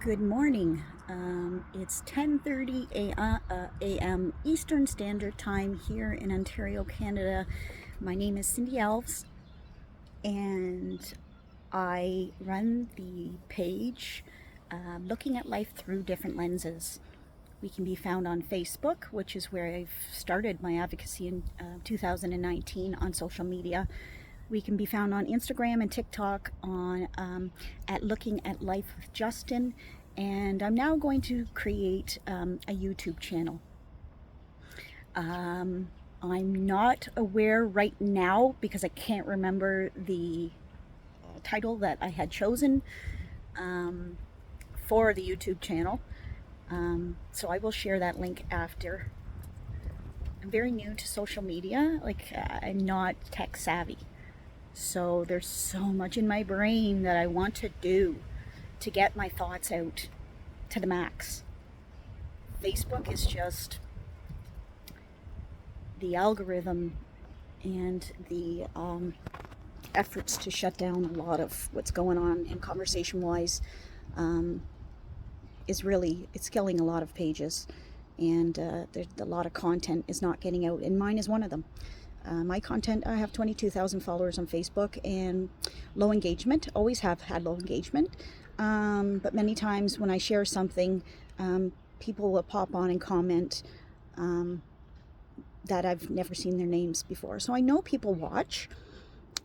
Good morning. It's 10:30 a.m. Eastern Standard Time here in Ontario, Canada. My name is Cindy Alves, and I run the page Looking at Life Through Different Lenses. We can be found on Facebook, which is where I've started my advocacy in 2019 on social media. We can be found on Instagram and TikTok at Looking at Life with Justin. And I'm now going to create a YouTube channel. I'm not aware right now because I can't remember the title that I had chosen for the YouTube channel. So I will share that link after. I'm very new to social media. I'm not tech savvy. So there's so much in my brain that I want to do to get my thoughts out to the max. Facebook is just the algorithm and the efforts to shut down a lot of what's going on in conversation wise it's killing a lot of pages, and there's a lot of content is not getting out, and mine is one of them. My content, I have 22,000 followers on Facebook and low engagement, always have had low engagement. But many times when I share something, people will pop on and comment that I've never seen their names before. So I know people watch,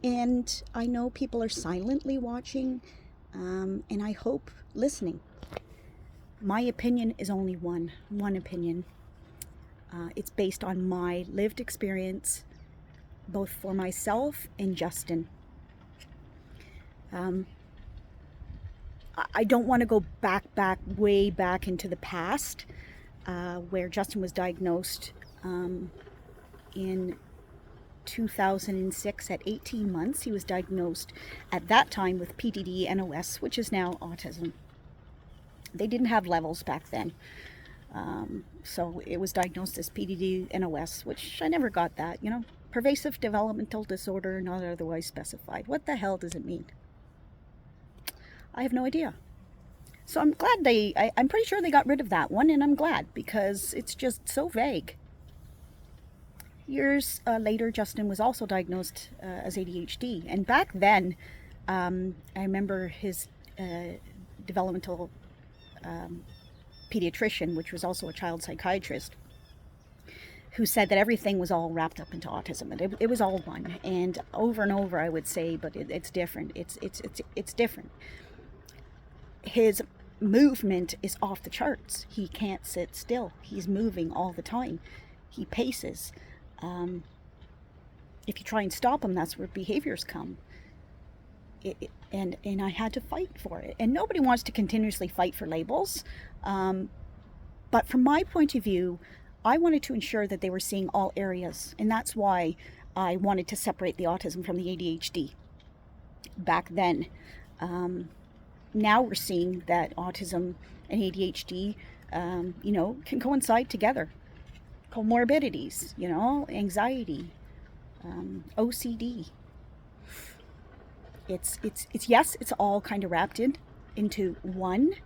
and I know people are silently watching, and I hope listening. My opinion is only one opinion. It's based on my lived experience, both for myself and Justin. I don't want to go way back into the past, where Justin was diagnosed in 2006 at 18 months. He was diagnosed at that time with PDD-NOS, which is now autism. They didn't have levels back then. So it was diagnosed as PDD-NOS, which I never got that, pervasive developmental disorder not otherwise specified. What the hell does it mean? I have no idea. So I'm glad I'm pretty sure they got rid of that one, and I'm glad because it's just so vague. Years later, Justin was also diagnosed as ADHD, and back then, I remember his developmental pediatrician, which was also a child psychiatrist, who said that everything was all wrapped up into autism, and it was all one. And over I would say, but it's different. It's different. His movement is off the charts. He can't sit still. He's moving all the time. He paces. If you try and stop him, that's where behaviors come. And I had to fight for it. And nobody wants to continuously fight for labels. But from my point of view, I wanted to ensure that they were seeing all areas. And that's why I wanted to separate the autism from the ADHD back then. Now we're seeing that autism and ADHD, can coincide together. Comorbidities, anxiety, OCD. It's all kind of wrapped into one,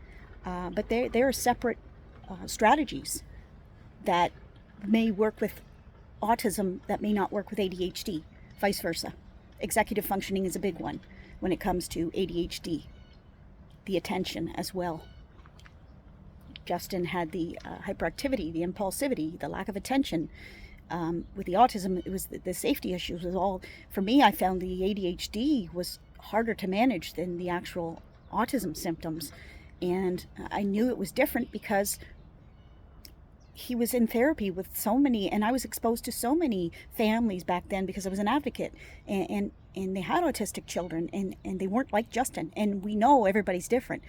but there are separate strategies that may work with autism that may not work with ADHD, vice versa. Executive functioning is a big one when it comes to ADHD. The attention as well. Justin had the hyperactivity, the impulsivity, the lack of attention. With the autism, it was the safety issues was all. For me, I found the ADHD was harder to manage than the actual autism symptoms. And I knew it was different because he was in therapy with so many, and I was exposed to so many families back then because I was an advocate, and they had autistic children, and they weren't like Justin. And we know everybody's different,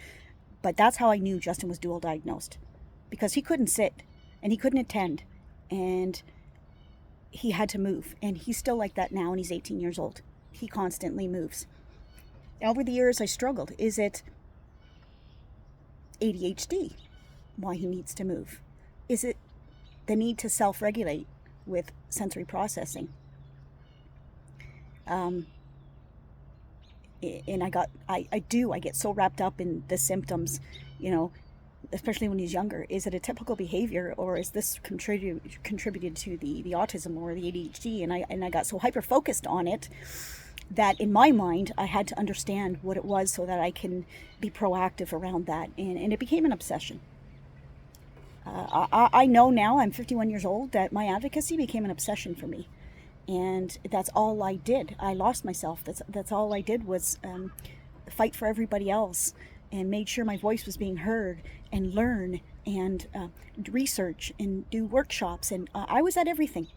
but that's how I knew Justin was dual diagnosed, because he couldn't sit and he couldn't attend, and he had to move. And he's still like that now, and he's 18 years old. He constantly moves. Over the years, I struggled. Is it ADHD, why he needs to move? Is it the need to self-regulate with sensory processing? And I get so wrapped up in the symptoms you know, especially when he's younger, is it a typical behavior, or is this contributed to the autism or the ADHD? And I got so hyper focused on it that in my mind I had to understand what it was so that I can be proactive around that, and it became an obsession. I know now, I'm 51 years old, that my advocacy became an obsession for me, and that's all I did. I lost myself. That's all I did was fight for everybody else, and made sure my voice was being heard, and learn, and research, and do workshops, and I was at everything.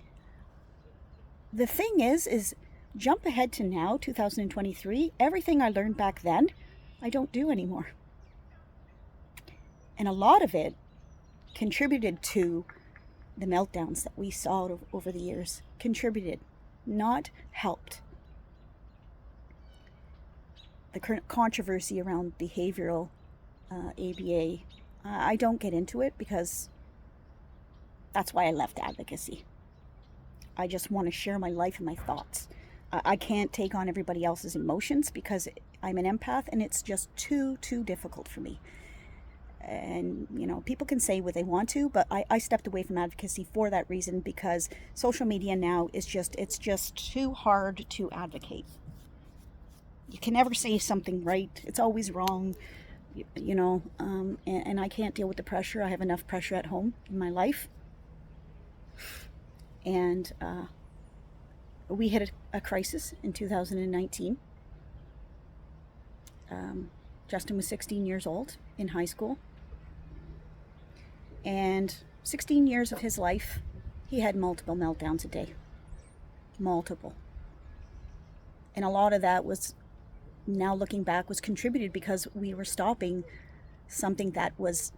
The thing is jump ahead to now, 2023, everything I learned back then, I don't do anymore. And a lot of it contributed to the meltdowns that we saw over the years. Contributed, not helped. The current controversy around behavioral ABA, I don't get into it because that's why I left advocacy. I just want to share my life and my thoughts. I can't take on everybody else's emotions because I'm an empath, and it's just too difficult for me. And, you know, people can say what they want to, but I stepped away from advocacy for that reason, because social media now is it's just too hard to advocate. You can never say something right. It's always wrong, you know, and I can't deal with the pressure. I have enough pressure at home in my life. And we hit a crisis in 2019. Justin was 16 years old in high school. And 16 years of his life, he had multiple meltdowns a day. Multiple. And a lot of that was, now looking back, was contributed because we were stopping something that was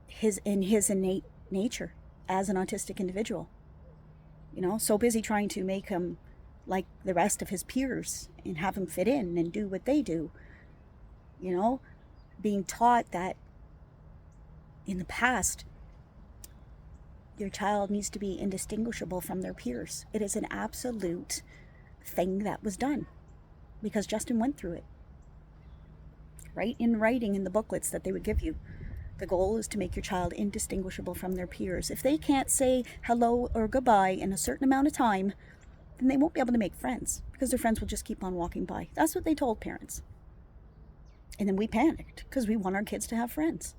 his innate nature as an autistic individual. You know, so busy trying to make him like the rest of his peers and have him fit in and do what they do. You know, being taught that in the past, your child needs to be indistinguishable from their peers. It is an absolute thing that was done because Justin went through it. Right? In writing in the booklets that they would give you, the goal is to make your child indistinguishable from their peers. If they can't say hello or goodbye in a certain amount of time, then they won't be able to make friends because their friends will just keep on walking by. That's what they told parents. And then we panicked because we want our kids to have friends.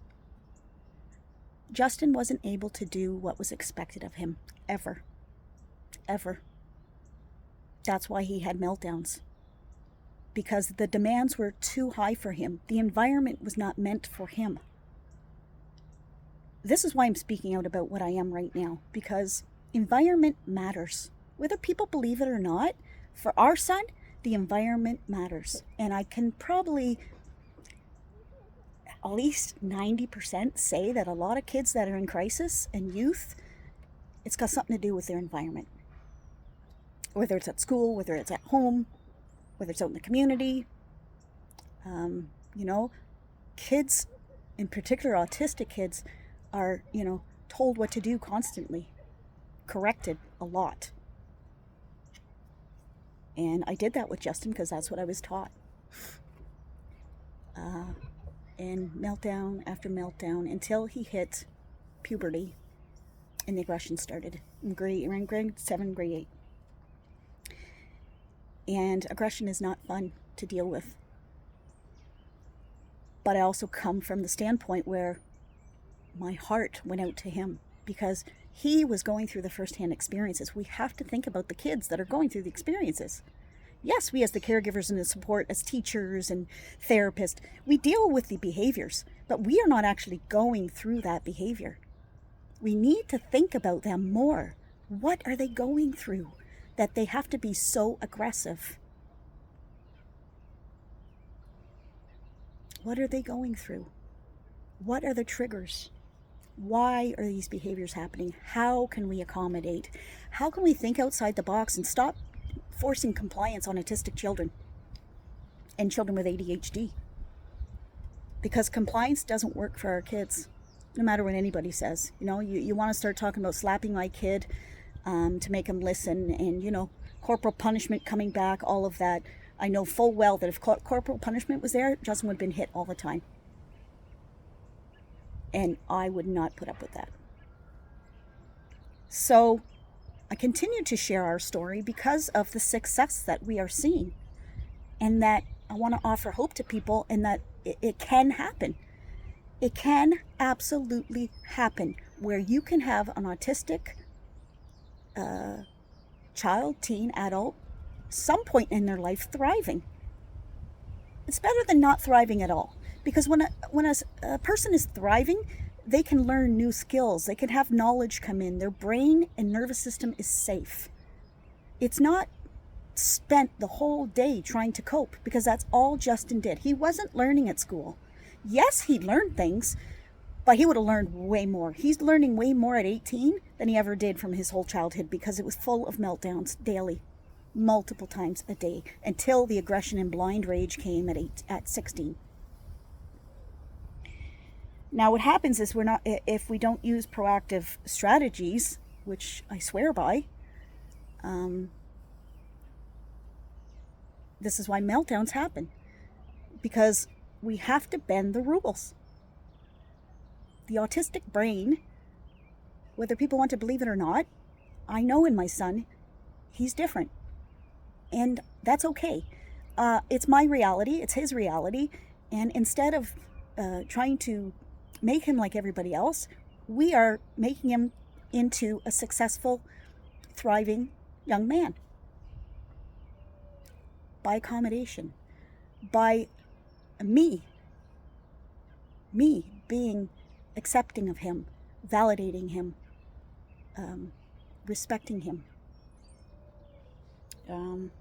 Justin wasn't able to do what was expected of him, ever. Ever. That's why he had meltdowns. Because the demands were too high for him. The environment was not meant for him. This is why I'm speaking out about what I am right now, because environment matters. Whether people believe it or not, for our son, the environment matters. And I can probably at least 90% say that a lot of kids that are in crisis and youth, it's got something to do with their environment. Whether it's at school, whether it's at home, whether it's out in the community. You know, kids, in particular autistic kids, are, you know, told what to do constantly, corrected a lot. And I did that with Justin because that's what I was taught. And meltdown after meltdown until he hit puberty and the aggression started in grade 7, grade 8. And aggression is not fun to deal with. But I also come from the standpoint where my heart went out to him because he was going through the first-hand experiences. We have to think about the kids that are going through the experiences. Yes, we as the caregivers and the support, as teachers and therapists, we deal with the behaviors, but we are not actually going through that behavior. We need to think about them more. What are they going through that they have to be so aggressive? What are they going through? What are the triggers? Why are these behaviors happening? How can we accommodate? How can we think outside the box and stop forcing compliance on autistic children and children with ADHD? Because compliance doesn't work for our kids, no matter what anybody says. You know, you want to start talking about slapping my kid to make him listen, and, you know, corporal punishment coming back, all of that. I know full well that if corporal punishment was there, Justin would have been hit all the time. And I would not put up with that. So I continue to share our story because of the success that we are seeing, and that I want to offer hope to people, and that it can happen. It can absolutely happen where you can have an autistic child, teen, adult, some point in their life thriving. It's better than not thriving at all, because when a person is thriving, they can learn new skills. They can have knowledge come in. Their brain and nervous system is safe. It's not spent the whole day trying to cope, because that's all Justin did. He wasn't learning at school. Yes, he learned things, but he would have learned way more. He's learning way more at 18 than he ever did from his whole childhood, because it was full of meltdowns daily, multiple times a day, until the aggression and blind rage came at 16. Now what happens is, if we don't use proactive strategies, which I swear by, this is why meltdowns happen, because we have to bend the rules. The autistic brain, whether people want to believe it or not, I know in my son, he's different. And that's okay. It's my reality, it's his reality. And instead of trying to make him like everybody else, we are making him into a successful, thriving young man. By accommodation. By me being accepting of him, validating him, respecting him, and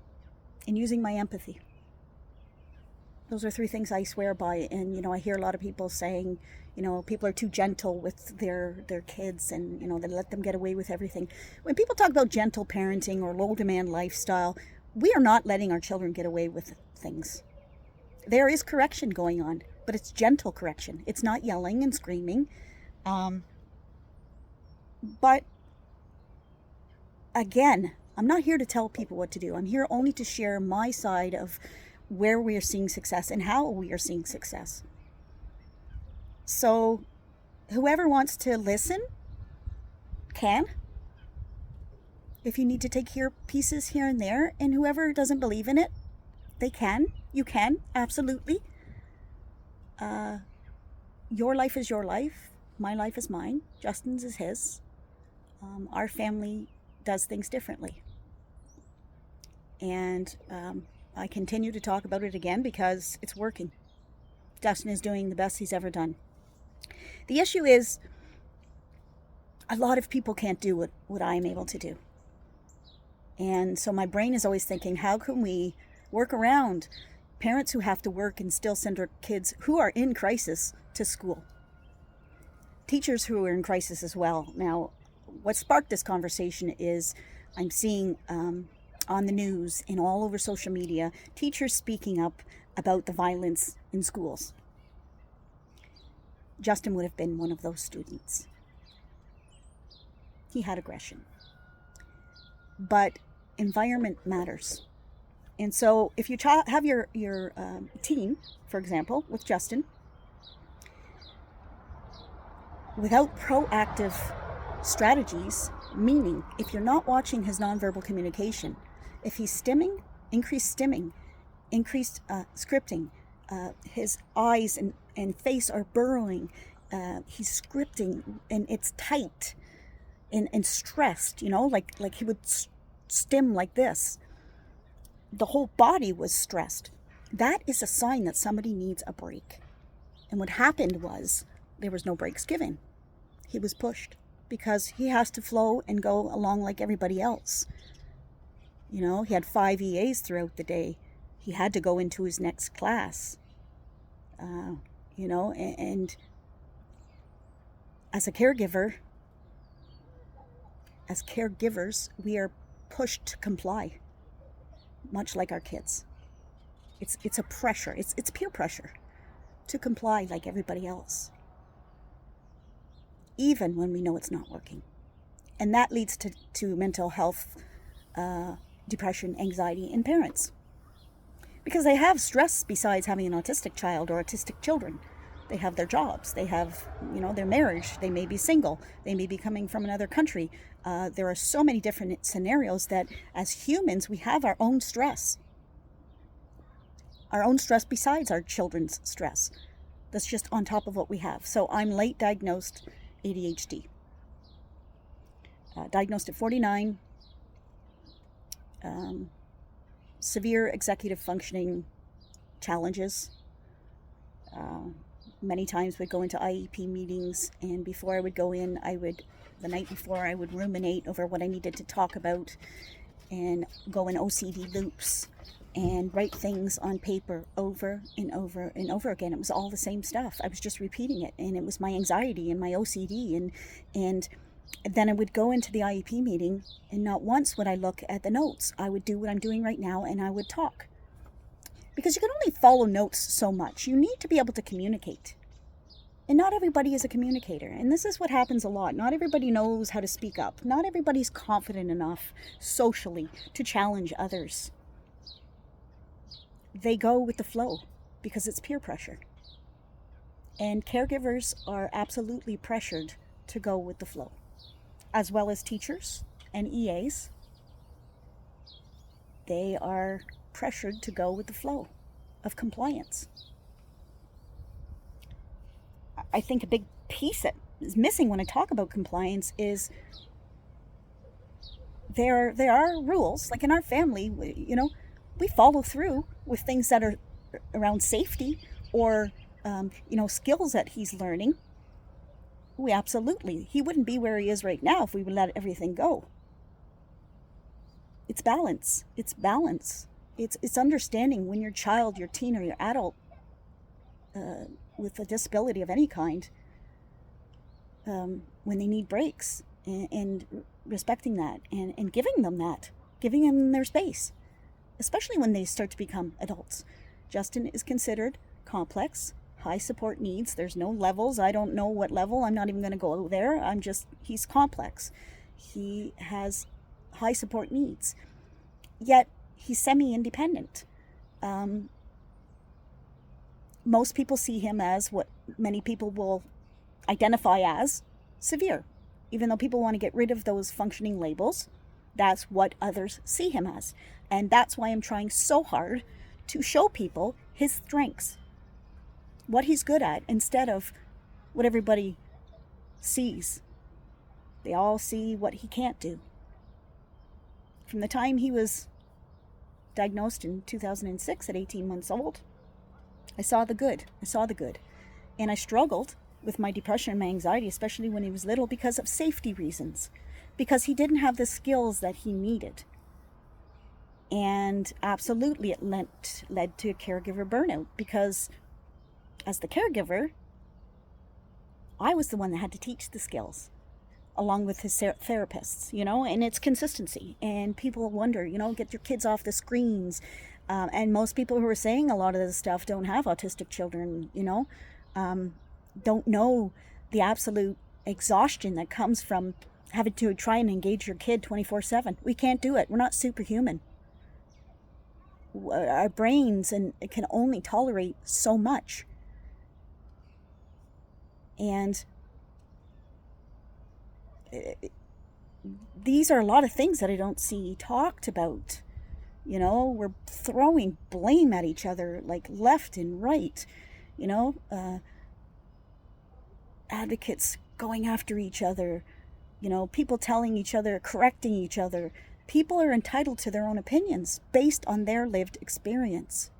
using my empathy. Those are 3 things I swear by. And I hear a lot of people saying, people are too gentle with their kids, and they let them get away with everything. When people talk about gentle parenting or low demand lifestyle, we are not letting our children get away with things. There is correction going on, but it's gentle correction. It's not yelling and screaming. But again, I'm not here to tell people what to do. I'm here only to share my side of where we are seeing success and how we are seeing success. So whoever wants to listen can. If you need to take pieces here and there, and whoever doesn't believe in it, they can. You can, absolutely. Your life is your life. My life is mine. Justin's is his. Our family does things differently. And I continue to talk about it again because it's working. Justin is doing the best he's ever done. The issue is, a lot of people can't do what I am able to do. And so my brain is always thinking, how can we work around parents who have to work and still send their kids who are in crisis to school? Teachers who are in crisis as well. Now, what sparked this conversation is I'm seeing on the news and all over social media, teachers speaking up about the violence in schools. Justin would have been one of those students. He had aggression. But environment matters. And so if you have your teen, for example, with Justin, without proactive strategies, meaning if you're not watching his nonverbal communication, if he's stimming, increased scripting, his eyes and face are burrowing, he's scripting and it's tight and stressed, like he would stim like this. The whole body was stressed. That is a sign that somebody needs a break. And what happened was there was no breaks given. He was pushed because he has to flow and go along like everybody else. He had 5 EAs throughout the day. He had to go into his next class. And as a caregiver, as caregivers, we are pushed to comply, much like our kids. It's a pressure. It's peer pressure to comply like everybody else, even when we know it's not working. And that leads to mental health, depression, anxiety in parents, because they have stress besides having an autistic child or autistic children. They have their jobs. They have, their marriage. They may be single. They may be coming from another country. There are so many different scenarios that as humans, we have our own stress. Our own stress besides our children's stress. That's just on top of what we have. So I'm late diagnosed ADHD. Diagnosed at 49. Severe executive functioning challenges. Many times we'd go into IEP meetings, and before I would go in, the night before, I would ruminate over what I needed to talk about and go in OCD loops and write things on paper over and over and over again. It was all the same stuff. I was just repeating it, and it was my anxiety and my OCD, and then I would go into the IEP meeting, and not once would I look at the notes. I would do what I'm doing right now, and I would talk. Because you can only follow notes so much. You need to be able to communicate. And not everybody is a communicator. And this is what happens a lot. Not everybody knows how to speak up. Not everybody's confident enough socially to challenge others. They go with the flow because it's peer pressure. And caregivers are absolutely pressured to go with the flow, as well as teachers and EAs. They are pressured to go with the flow of compliance. I think a big piece that is missing when I talk about compliance is there are rules. Like in our family, we follow through with things that are around safety or skills that he's learning. He wouldn't be where he is right now if we would let everything go. It's balance. It's understanding when your child, your teen, or your adult with a disability of any kind, when they need breaks, and respecting that and giving them their space, especially when they start to become adults. Justin is considered complex, high support needs. There's no levels. I don't know what level. I'm not even going to go there. He's complex. He has high support needs, yet he's semi-independent. Most people see him as what many people will identify as severe. Even though people want to get rid of those functioning labels, that's what others see him as. And that's why I'm trying so hard to show people his strengths, what he's good at, instead of what everybody sees. They all see what he can't do. From the time he was diagnosed in 2006 at 18 months old, I saw the good. And I struggled with my depression and my anxiety, especially when he was little, because of safety reasons. Because he didn't have the skills that he needed. And absolutely it led to caregiver burnout, because as the caregiver, I was the one that had to teach the skills, along with his therapists, and it's consistency. And people wonder, get your kids off the screens. And most people who are saying a lot of this stuff don't have autistic children, don't know the absolute exhaustion that comes from having to try and engage your kid 24/7. We can't do it. We're not superhuman. Our brains it can only tolerate so much. And these are a lot of things that I don't see talked about. We're throwing blame at each other like left and right. Advocates going after each other. People telling each other, correcting each other. People are entitled to their own opinions based on their lived experience.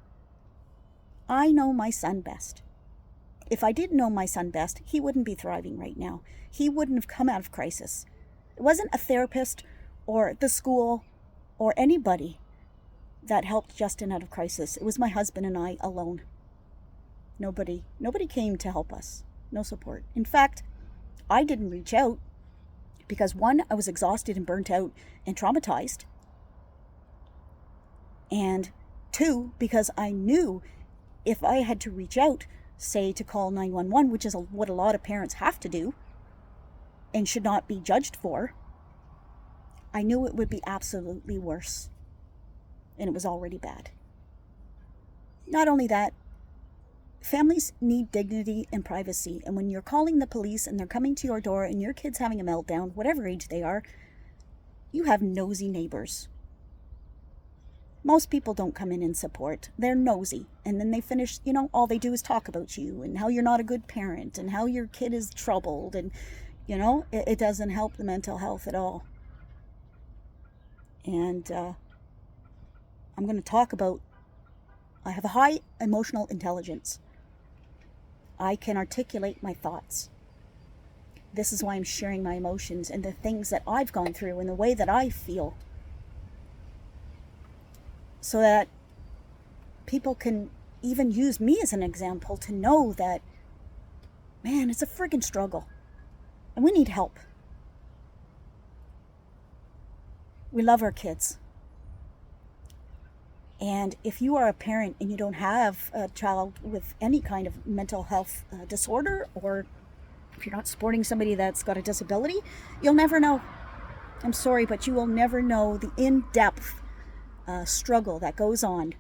I know my son best. If I didn't know my son best, he wouldn't be thriving right now. He wouldn't have come out of crisis. It wasn't a therapist or the school or anybody that helped Justin out of crisis. It was my husband and I alone. Nobody came to help us. No support. In fact, I didn't reach out because, one, I was exhausted and burnt out and traumatized. And two, because I knew if I had to reach out, say to call 911, which is what a lot of parents have to do and should not be judged for, I knew it would be absolutely worse. And it was already bad. Not only that, Families need dignity and privacy. And when you're calling the police and they're coming to your door and your kid's having a meltdown, whatever age they are, you have nosy neighbors. Most people don't come in and support. They're nosy. And then they finish, all they do is talk about you and how you're not a good parent and how your kid is troubled. And, it doesn't help the mental health at all. And I'm going to talk about, I have a high emotional intelligence. I can articulate my thoughts. This is why I'm sharing my emotions and the things that I've gone through and the way that I feel. So that people can even use me as an example to know that, man, it's a friggin' struggle. And we need help. We love our kids. And if you are a parent and you don't have a child with any kind of mental health disorder, or if you're not supporting somebody that's got a disability, you'll never know. I'm sorry, but you will never know the in-depth struggle that goes on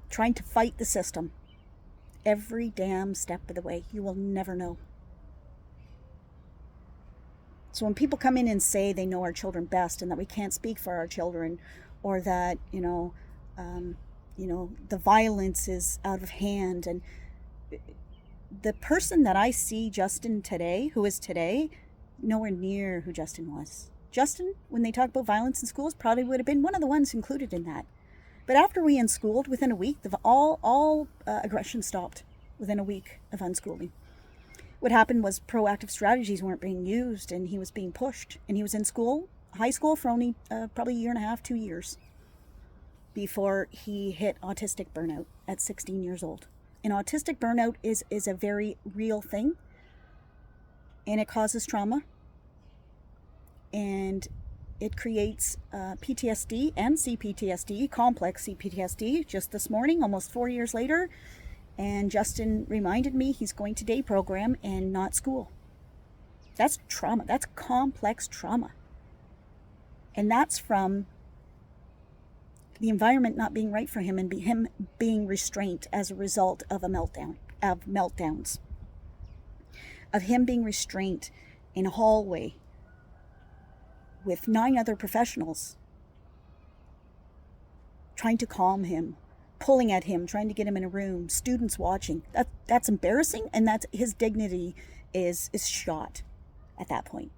trying to fight the system every damn step of the way. You will never know. So when people come in and say they know our children best and that we can't speak for our children, or that the violence is out of hand, and the person that I see Justin today, who is today, nowhere near who Justin was. Justin, when they talk about violence in schools, probably would have been one of the ones included in that. But after we unschooled, within a week, all aggression stopped within a week of unschooling. What happened was proactive strategies weren't being used, and he was being pushed. And he was in school, high school, for only probably a year and a half, 2 years, before he hit autistic burnout at 16 years old. And autistic burnout is a very real thing, and it causes trauma. And it creates PTSD and CPTSD, complex CPTSD. Just this morning, almost 4 years later, and Justin reminded me he's going to day program and not school. That's trauma. That's complex trauma. And that's from the environment not being right for him, and him being restrained as a result of meltdowns. Of him being restrained in a hallway with 9 other professionals, trying to calm him, pulling at him, trying to get him in a room, students watching. That's embarrassing, and that's his dignity is shot at that point.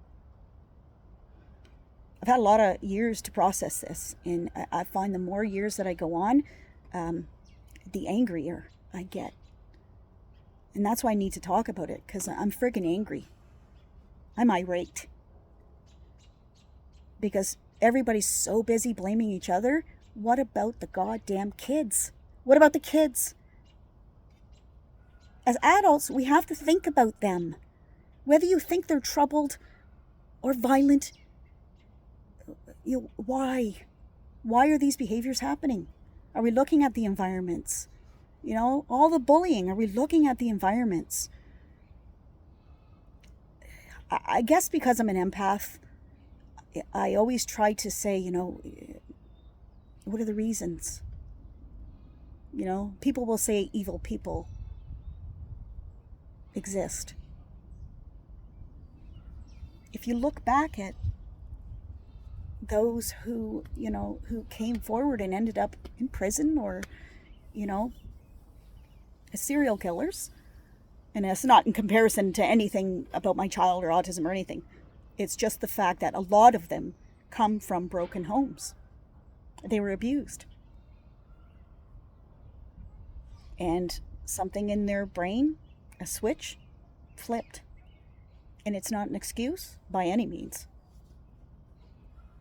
I've had a lot of years to process this, and I find the more years that I go on, the angrier I get. And that's why I need to talk about it, because I'm friggin' angry. I'm irate. Because everybody's so busy blaming each other. What about the goddamn kids? What about the kids? As adults, we have to think about them. Whether you think they're troubled or violent, why? Why are these behaviors happening? Are we looking at the environments? All the bullying, are we looking at the environments? I guess because I'm an empath, I always try to say, what are the reasons? People will say evil people exist. If you look back at those who came forward and ended up in prison, or, as serial killers, and it's not in comparison to anything about my child or autism or anything. It's just the fact that a lot of them come from broken homes. They were abused. And something in their brain, a switch, flipped. And it's not an excuse by any means.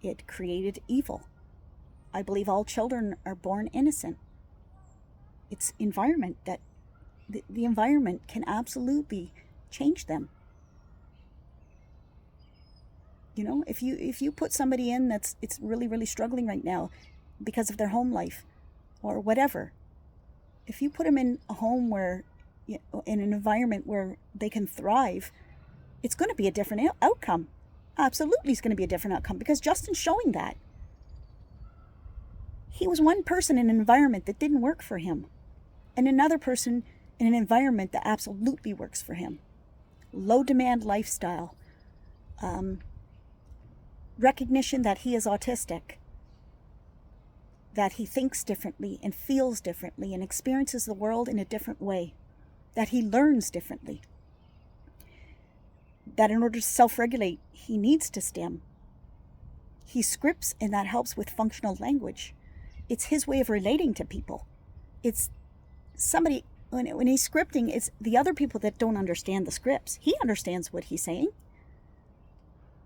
It created evil. I believe all children are born innocent. It's environment that the environment can absolutely change them. If you put somebody in it's really, really struggling right now because of their home life or whatever, if you put them in a home where, in an environment where they can thrive, it's going to be a different outcome. Absolutely, it's going to be a different outcome, because Justin's showing that. He was one person in an environment that didn't work for him. and another person in an environment that absolutely works for him. Low demand lifestyle, recognition that he is autistic, that he thinks differently and feels differently and experiences the world in a different way, that he learns differently, that in order to self-regulate, he needs to stim. He scripts, and that helps with functional language. It's his way of relating to people. It's somebody, when he's scripting, it's the other people that don't understand the scripts. He understands what he's saying.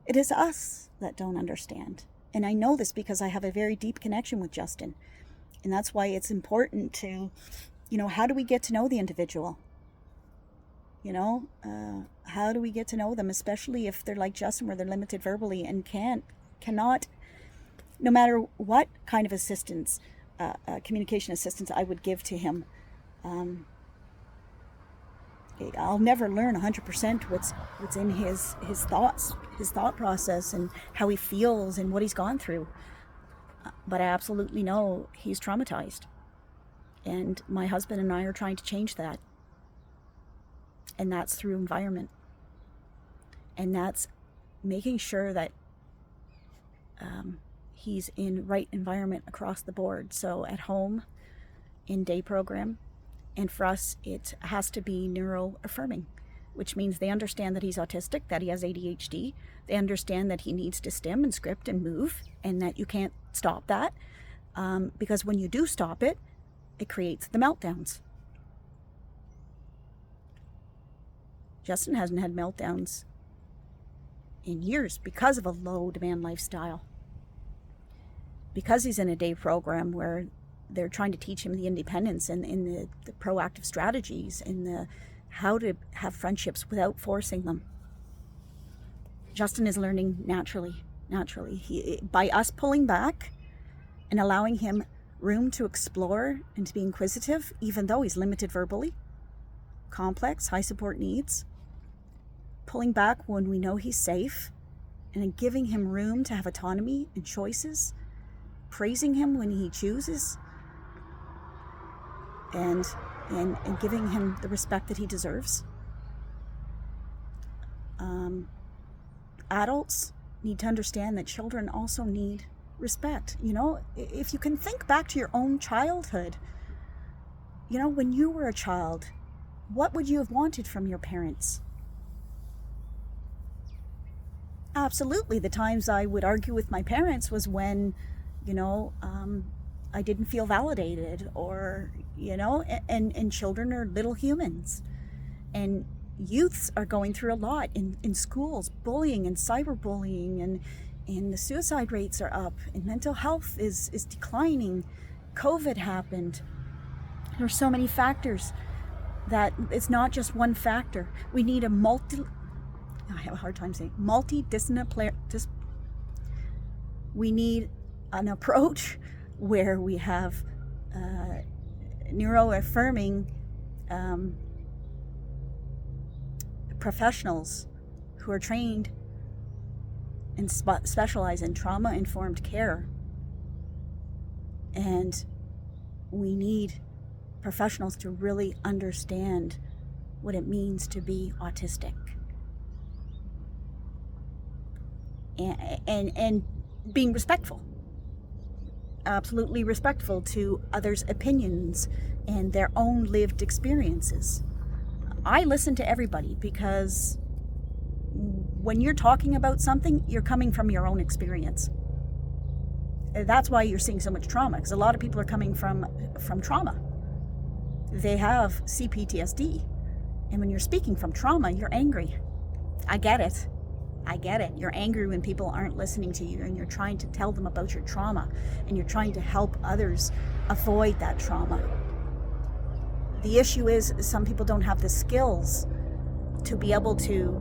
It is us that don't understand. And I know this because I have a very deep connection with Justin. And that's why it's important to, how do we get to know the individual? How do we get to know them, especially if they're like Justin, where they're limited verbally and cannot, no matter what kind of assistance, communication assistance I would give to him, I'll never learn 100% what's in his thoughts, his thought process, and how he feels and what he's gone through. But I absolutely know he's traumatized. And my husband and I are trying to change that. And that's through environment. And that's making sure that he's in right environment across the board. So at home, in day program, and for us, it has to be neuro-affirming, which means they understand that he's autistic, that he has ADHD. They understand that he needs to stim and script and move, and that you can't stop that. Because when you do stop it, it creates the meltdowns. Justin hasn't had meltdowns in years because of a low-demand lifestyle. Because he's in a day program where they're trying to teach him the independence and the proactive strategies and the how to have friendships without forcing them. Justin is learning naturally. By us pulling back and allowing him room to explore and to be inquisitive, even though he's limited verbally, complex, high support needs, pulling back when we know he's safe, and then giving him room to have autonomy and choices, praising him when he chooses, and giving him the respect that he deserves. Adults need to understand that children also need respect. If you can think back to your own childhood, when you were a child, what would you have wanted from your parents? Absolutely. The times I would argue with my parents was when, I didn't feel validated, or, and children are little humans, and youths are going through a lot in schools, bullying and cyberbullying, and the suicide rates are up, and mental health is declining. COVID happened. There are so many factors that it's not just one factor. We need I have a hard time saying multidisciplinary. We need an approach where we have neuro-affirming professionals who are trained and specialize in trauma-informed care. And we need professionals to really understand what it means to be autistic. And being respectful, absolutely respectful to others' opinions and their own lived experiences. I listen to everybody, because when you're talking about something, you're coming from your own experience. That's why you're seeing so much trauma, because a lot of people are coming from trauma. They have CPTSD, and when you're speaking from trauma, you're angry. I get it. You're angry when people aren't listening to you, and you're trying to tell them about your trauma, and you're trying to help others avoid that trauma. The issue is some people don't have the skills to be able to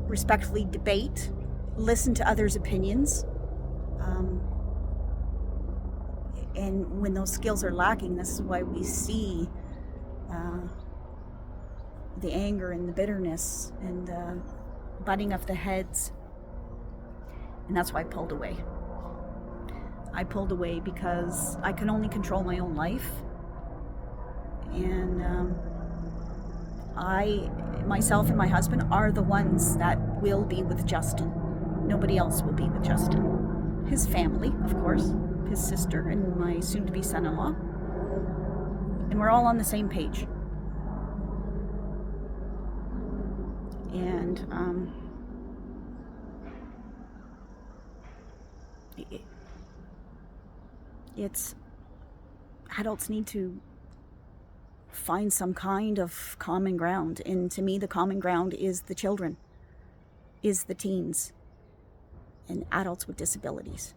respectfully debate, listen to others' opinions. And when those skills are lacking, this is why we see the anger and the bitterness and the butting of the heads. And that's why I pulled away. I pulled away because I can only control my own life. And myself and my husband are the ones that will be with Justin. Nobody else will be with Justin. His family, of course, his sister and my soon-to-be son-in-law. And we're all on the same page. And it's adults need to find some kind of common ground, and to me the common ground is the children, is the teens, and adults with disabilities,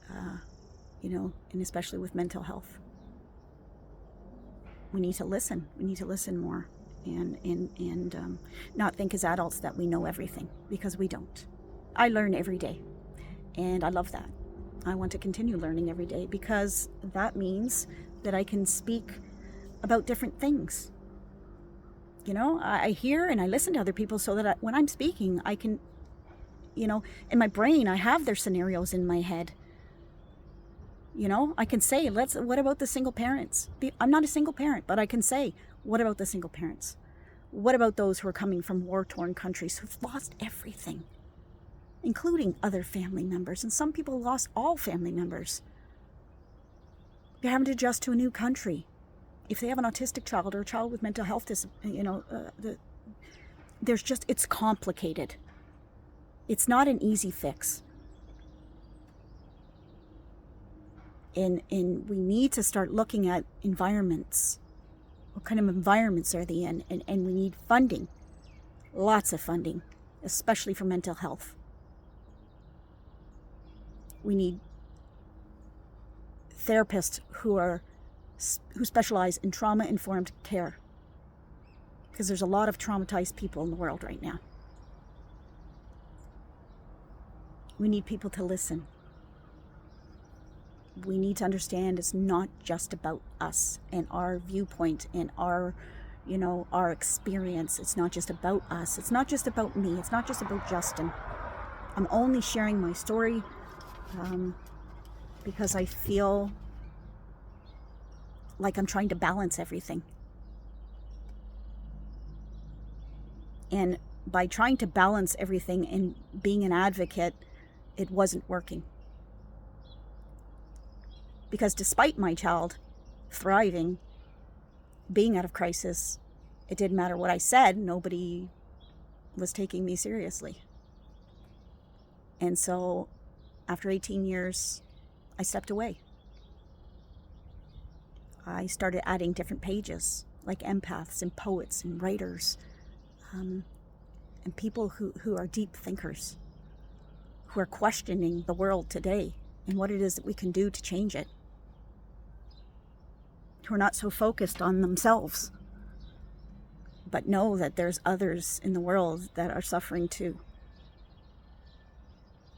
and especially with mental health. We need to listen more, and not think as adults that we know everything, because we don't. I learn every day, and I love that. I want to continue learning every day, because that means that I can speak about different things. I hear and I listen to other people, so that when I'm speaking, I can, in my brain, I have their scenarios in my head. I can say, what about the single parents? I'm not a single parent, but I can say, what about the single parents? What about those who are coming from war-torn countries who've lost everything, including other family members? And some people lost all family members. They're having to adjust to a new country. If they have an autistic child or a child with mental health, it's complicated. It's not an easy fix. And we need to start looking at environments. What kind of environments are they in? And we need funding. Lots of funding, especially for mental health. We need therapists who specialize in trauma-informed care, because there's a lot of traumatized people in the world right now. We need people to listen. We need to understand it's not just about us and our viewpoint and our experience. It's not just about us. It's not just about me. It's not just about Justin. I'm only sharing my story because I feel like I'm trying to balance everything. And by trying to balance everything and being an advocate, it wasn't working. Because despite my child thriving, being out of crisis, it didn't matter what I said. Nobody was taking me seriously. And so after 18 years, I stepped away. I started adding different pages, like empaths and poets and writers, and people who are deep thinkers, who are questioning the world today and what it is that we can do to change it, who are not so focused on themselves, but know that there's others in the world that are suffering too.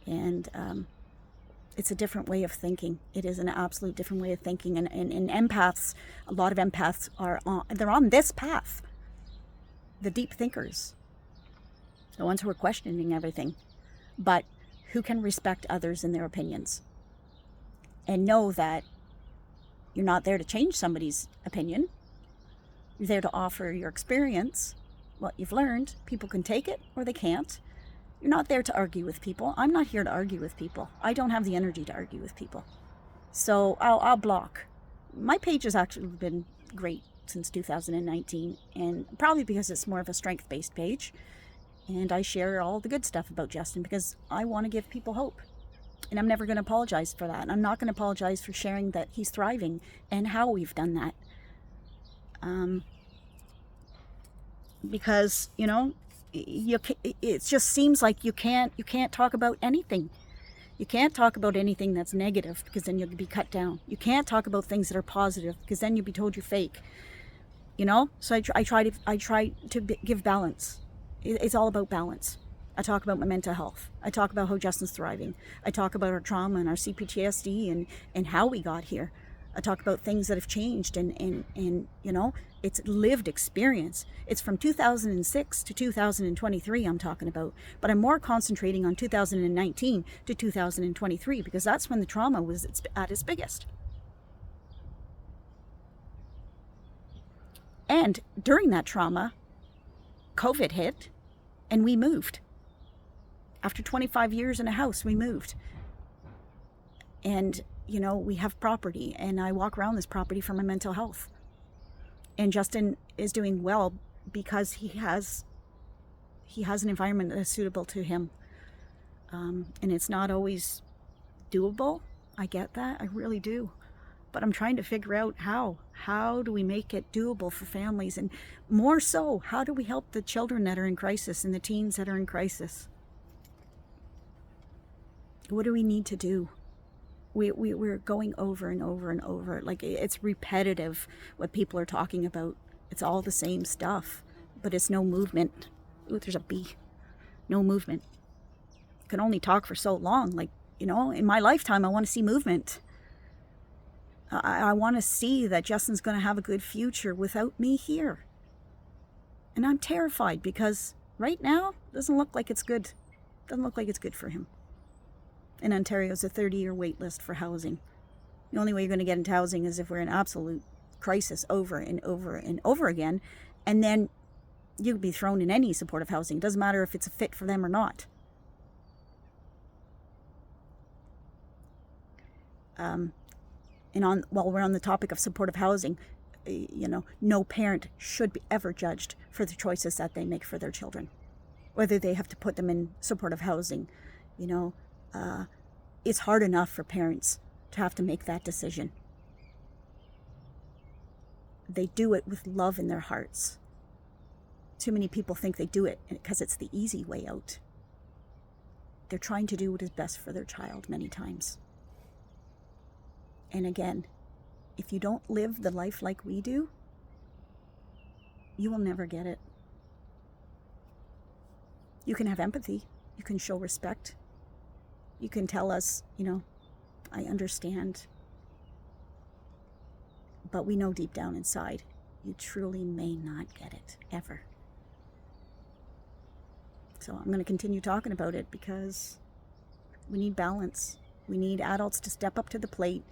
And it's a different way of thinking. It is an absolute different way of thinking. And empaths, a lot of empaths they're on this path. The deep thinkers, the ones who are questioning everything, but who can respect others and their opinions and know that you're not there to change somebody's opinion. You're there to offer your experience, what you've learned. People can take it or they can't. You're not there to argue with people. I'm not here to argue with people. I don't have the energy to argue with people. So I'll block. My page has actually been great since 2019, and probably because it's more of a strength-based page. And I share all the good stuff about Justin because I want to give people hope. And I'm never going to apologize for that. And I'm not going to apologize for sharing that he's thriving and how we've done that. Because, it just seems like you can't talk about anything. You can't talk about anything that's negative, because then you'll be cut down. You can't talk about things that are positive, because then you'll be told you're fake. So I try to give balance. It's all about balance. I talk about my mental health. I talk about how Justin's thriving. I talk about our trauma and our CPTSD and how we got here. I talk about things that have changed and it's lived experience. It's from 2006 to 2023 I'm talking about, but I'm more concentrating on 2019 to 2023 because that's when the trauma was at its biggest. And during that trauma, COVID hit and we moved. After 25 years in a house, we moved. And, you know, we have property, and I walk around this property for my mental health. And Justin is doing well because he has an environment that is suitable to him. And it's not always doable. I get that. I really do. But I'm trying to figure out how. How do we make it doable for families? And more so, how do we help the children that are in crisis and the teens that are in crisis? What do we need to do? We're going over and over and over. Like, it's repetitive what people are talking about. It's all the same stuff, but it's no movement. Ooh, there's a bee. No movement. Can only talk for so long. Like, you know, in my lifetime, I want to see movement. I want to see that Justin's going to have a good future without me here. And I'm terrified because right now, it doesn't look like it's good. Doesn't look like it's good for him. In Ontario, it's a 30-year wait list for housing. The only way you're going to get into housing is if we're in absolute crisis over and over and over again. And then you could be thrown in any supportive housing. It doesn't matter if it's a fit for them or not. And while we're on the topic of supportive housing, you know, no parent should be ever judged for the choices that they make for their children, whether they have to put them in supportive housing. You know, it's hard enough for parents to have to make that decision. They do it with love in their hearts. Too many people think they do it because it's the easy way out. They're trying to do what is best for their child many times. And again, if you don't live the life like we do, you will never get it. You can have empathy. You can show respect. You can tell us, you know, I understand. But we know deep down inside, you truly may not get it, ever. So I'm going to continue talking about it because we need balance. We need adults to step up to the plate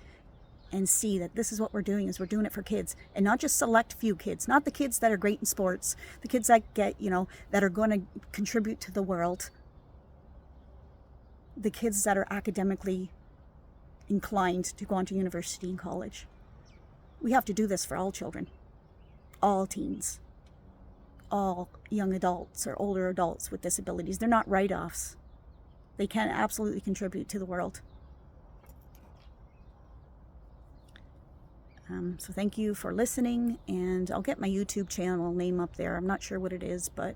and see that this is what we're doing, is we're doing it for kids, and not just select few kids, not the kids that are great in sports, the kids that get, you know, that are going to contribute to the world, the kids that are academically inclined to go on to university and college. We have to do this for all children, all teens, all young adults or older adults with disabilities. They're not write-offs. They can absolutely contribute to the world. So thank you for listening, and I'll get my YouTube channel name up there. I'm not sure what it is, but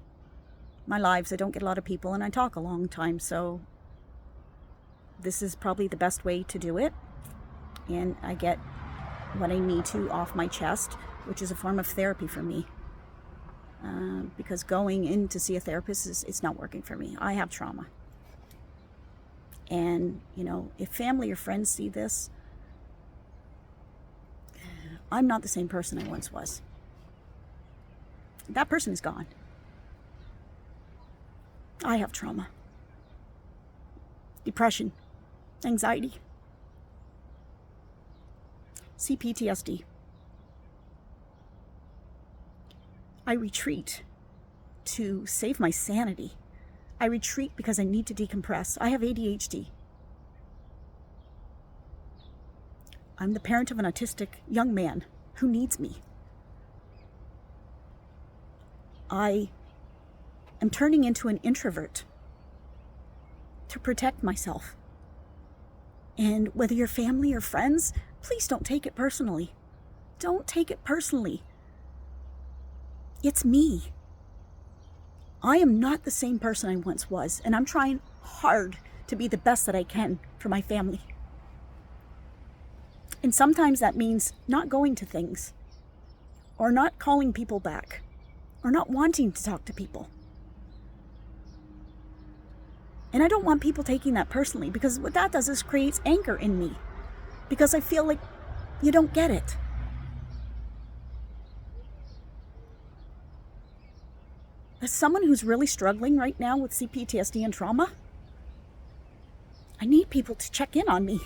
my lives, I don't get a lot of people, and I talk a long time, so this is probably the best way to do it. And I get what I need to off my chest, which is a form of therapy for me. Because going in to see a therapist, it's not working for me. I have trauma. And, you know, if family or friends see this, I'm not the same person I once was. That person is gone. I have trauma, depression, anxiety, CPTSD. I retreat to save my sanity. I retreat because I need to decompress. I have ADHD. I'm the parent of an autistic young man who needs me. I am turning into an introvert to protect myself. And whether you're family or friends, please don't take it personally. Don't take it personally. It's me. I am not the same person I once was, and I'm trying hard to be the best that I can for my family. And sometimes that means not going to things, or not calling people back, or not wanting to talk to people. And I don't want people taking that personally, because what that does is creates anger in me, because I feel like you don't get it. As someone who's really struggling right now with CPTSD and trauma, I need people to check in on me.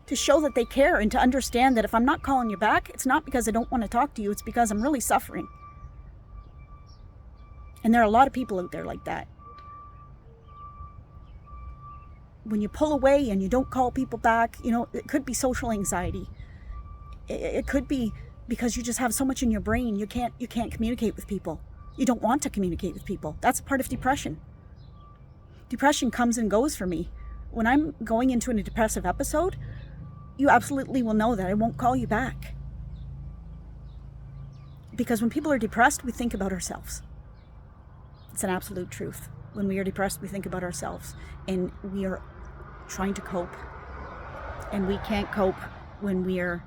to show that they care and to understand that if I'm not calling you back, it's not because I don't want to talk to you, it's because I'm really suffering. And there are a lot of people out there like that. When you pull away and you don't call people back, it could be social anxiety. It could be because you just have so much in your brain, you can't communicate with people. You don't want to communicate with people. That's a part of depression. Depression comes and goes for me. When I'm going into a depressive episode, you absolutely will know that I won't call you back. Because when people are depressed, we think about ourselves. It's an absolute truth. When we are depressed, we think about ourselves. And we are trying to cope. And we can't cope when we are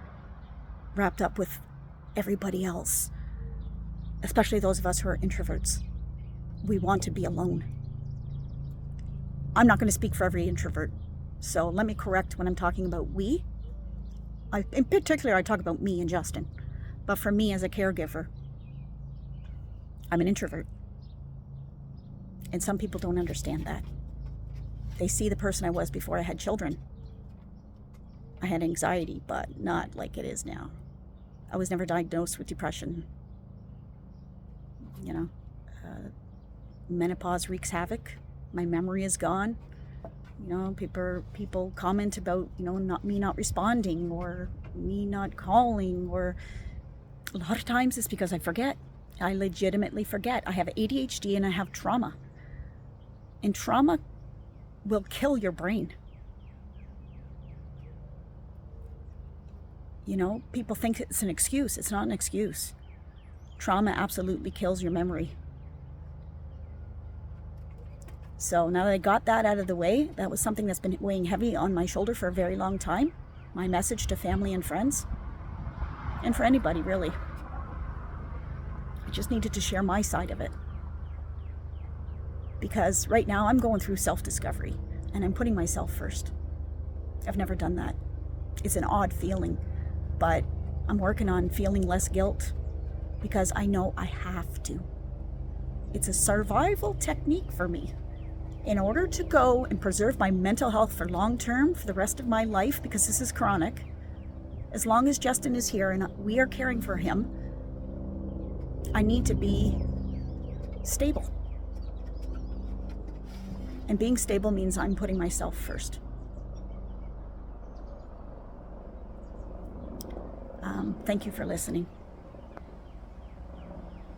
wrapped up with everybody else. Especially those of us who are introverts. We want to be alone. I'm not going to speak for every introvert. So let me correct when I'm talking about we. In particular, I talk about me and Justin. But for me as a caregiver, I'm an introvert. And some people don't understand that. They see the person I was before I had children. I had anxiety, but not like it is now. I was never diagnosed with depression. Menopause wreaks havoc. My memory is gone. People comment about, me not responding or me not calling, or a lot of times it's because I forget. I legitimately forget. I have ADHD and I have trauma. And trauma will kill your brain. People think it's an excuse. It's not an excuse. Trauma absolutely kills your memory. So now that I got that out of the way, that was something that's been weighing heavy on my shoulder for a very long time. My message to family and friends, and for anybody really. I just needed to share my side of it. Because right now I'm going through self-discovery and I'm putting myself first. I've never done that. It's an odd feeling, but I'm working on feeling less guilt because I know I have to. It's a survival technique for me. In order to go and preserve my mental health for long term, for the rest of my life, because this is chronic, as long as Justin is here and we are caring for him, I need to be stable. And being stable means I'm putting myself first. Thank you for listening.